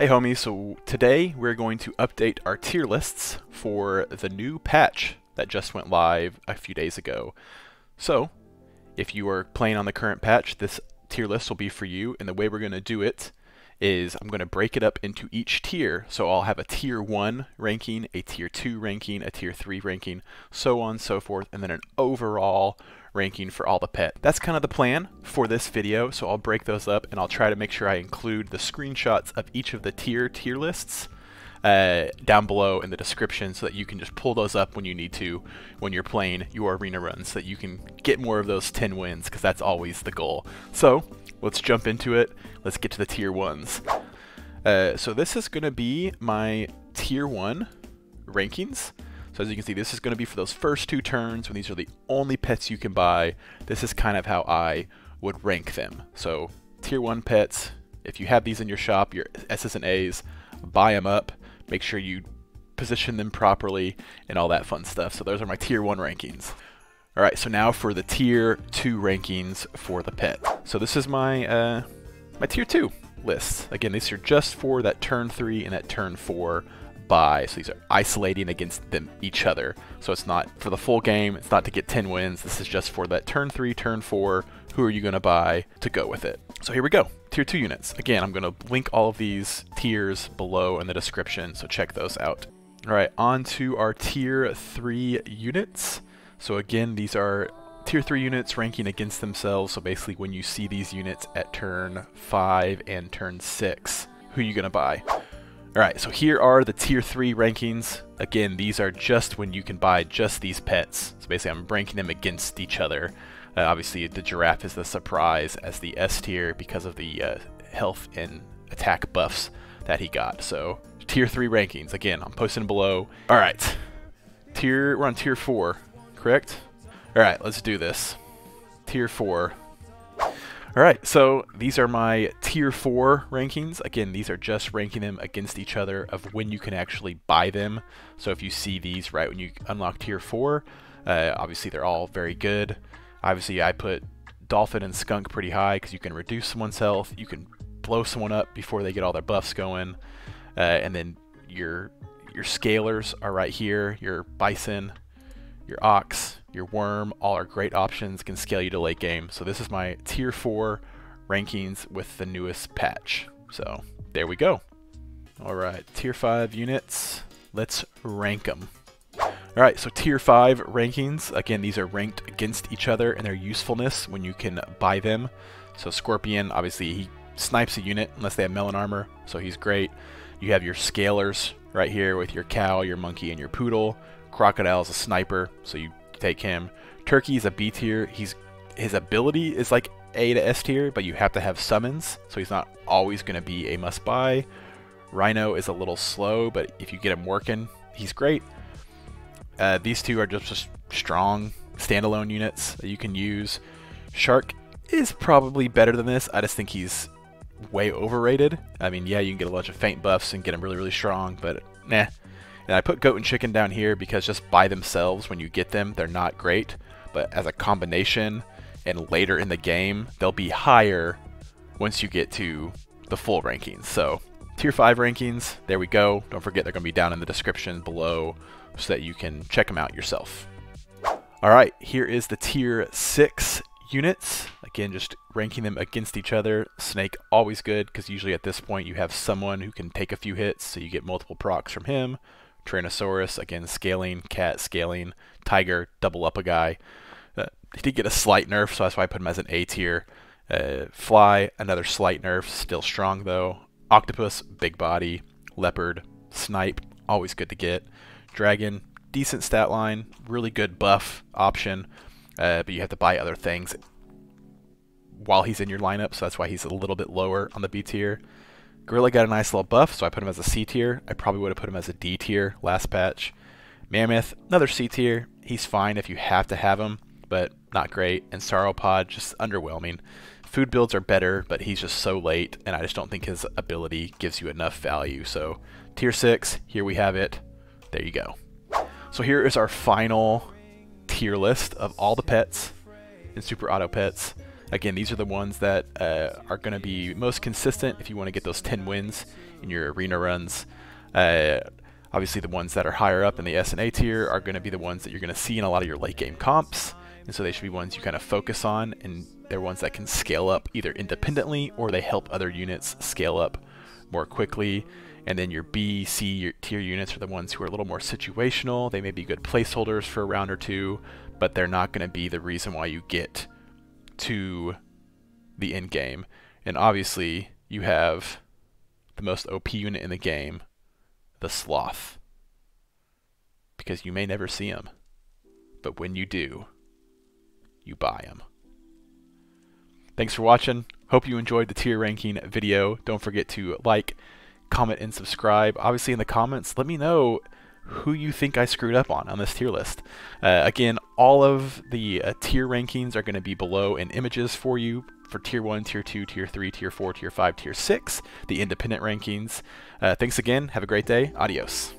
Hey homies, so today we're going to update our tier lists for the new patch that just went live a few days ago. So, if you are playing on the current patch, this tier list will be for you, and the way we're going to do it is I'm going to break it up into each tier. So I'll have a tier 1 ranking, a tier 2 ranking, a tier 3 ranking, so on and so forth, and then an overall ranking for all the pets. That's kind of the plan for this video, so I'll break those up and I'll try to make sure I include the screenshots of each of the tier lists down below in the description so that you can just pull those up when you need to when you're playing your arena runs so that you can get more of those 10 wins, because that's always the goal. So let's jump into it. Let's get to the tier 1s. So this is going to be my tier 1 rankings. So as you can see, this is going to be for those first 2 turns when these are the only pets you can buy. This is kind of how I would rank them. So tier 1 pets, if you have these in your shop, your S's and A's, buy them up. Make sure you position them properly and all that fun stuff. So those are my tier 1 rankings. Alright, so now for the tier 2 rankings for the pet. So this is my my tier 2 list. Again, these are just for that turn 3 and that turn 4 buy. So these are isolating against each other. So it's not for the full game, it's not to get 10 wins. This is just for that turn 3, turn 4, who are you going to buy to go with it. So here we go, tier 2 units. Again, I'm going to link all of these tiers below in the description, so check those out. Alright, on to our tier 3 units. So again, these are tier 3 units ranking against themselves. So basically when you see these units at turn 5 and turn 6, who are you going to buy? Alright, so here are the tier 3 rankings. Again, these are just when you can buy just these pets. So basically I'm ranking them against each other. Obviously the giraffe is the surprise as the S tier because of the health and attack buffs that he got. So tier 3 rankings, again, I'm posting below. Alright, we're on tier 4, correct? Alright, let's do this. Tier 4. Alright, so these are my tier 4 rankings. Again, these are just ranking them against each other of when you can actually buy them. So if you see these right when you unlock tier 4, obviously they're all very good. Obviously I put Dolphin and Skunk pretty high because you can reduce someone's health, you can blow someone up before they get all their buffs going, and then your scalers are right here, your Bison, your Ox, your Worm, all are great options, can scale you to late game. So this is my tier 4 rankings with the newest patch. So there we go. Alright, tier 5 units, let's rank them. Alright, so tier 5 rankings, again these are ranked against each other and their usefulness when you can buy them. So Scorpion, obviously he snipes a unit unless they have melon armor, so he's great. You have your scalers right here with your cow, your monkey, and your poodle. Crocodile's a sniper, so you take him. Turkey's a B tier. His ability is like A to S tier, but you have to have summons, so he's not always going to be a must buy. Rhino is a little slow, but if you get him working, he's great. These two are just strong standalone units that you can use. Shark is probably better than this. I just think he's way overrated. I mean, yeah, you can get a bunch of feint buffs and get him really, really strong, but nah. And I put Goat and Chicken down here because just by themselves, when you get them, they're not great. But as a combination and later in the game, they'll be higher once you get to the full rankings. So tier 5 rankings, there we go. Don't forget they're going to be down in the description below so that you can check them out yourself. Alright, here is the tier 6 units. Again, just ranking them against each other. Snake, always good, because usually at this point you have someone who can take a few hits, so you get multiple procs from him. Tyrannosaurus, again, scaling. Cat, scaling. Tiger, double up a guy. He did get a slight nerf, so that's why I put him as an A tier. Fly, another slight nerf, still strong though. Octopus, big body. Leopard, snipe, always good to get. Dragon, decent stat line, really good buff option, but you have to buy other things while he's in your lineup, so that's why he's a little bit lower on the B tier. Gorilla got a nice little buff, so I put him as a C tier. I probably would have put him as a D tier last patch. Mammoth, another C tier. He's fine if you have to have him, but not great. And Sauropod, just underwhelming. Food builds are better, but he's just so late, and I just don't think his ability gives you enough value. So tier 6, here we have it. There you go. So here is our final tier list of all the pets in Super Auto Pets. Again, these are the ones that are going to be most consistent if you want to get those 10 wins in your arena runs. Obviously the ones that are higher up in the S&A tier are going to be the ones that you're going to see in a lot of your late game comps, and so they should be ones you kind of focus on, and they're ones that can scale up either independently or they help other units scale up more quickly. And then your B, C tier units are the ones who are a little more situational. They may be good placeholders for a round or two, but they're not going to be the reason why you get to the end game. And obviously you have the most OP unit in the game, the Sloth, because you may never see him, but when you do, you buy him. Thanks for watching. Hope you enjoyed the tier ranking video. Don't forget to like, comment, and subscribe. Obviously in the comments, let me know who you think I screwed up on this tier list. Again, all of the tier rankings are going to be below in images for you for tier 1, tier 2, tier 3, tier 4, tier 5, tier 6, the independent rankings. Thanks again. Have a great day. Adios.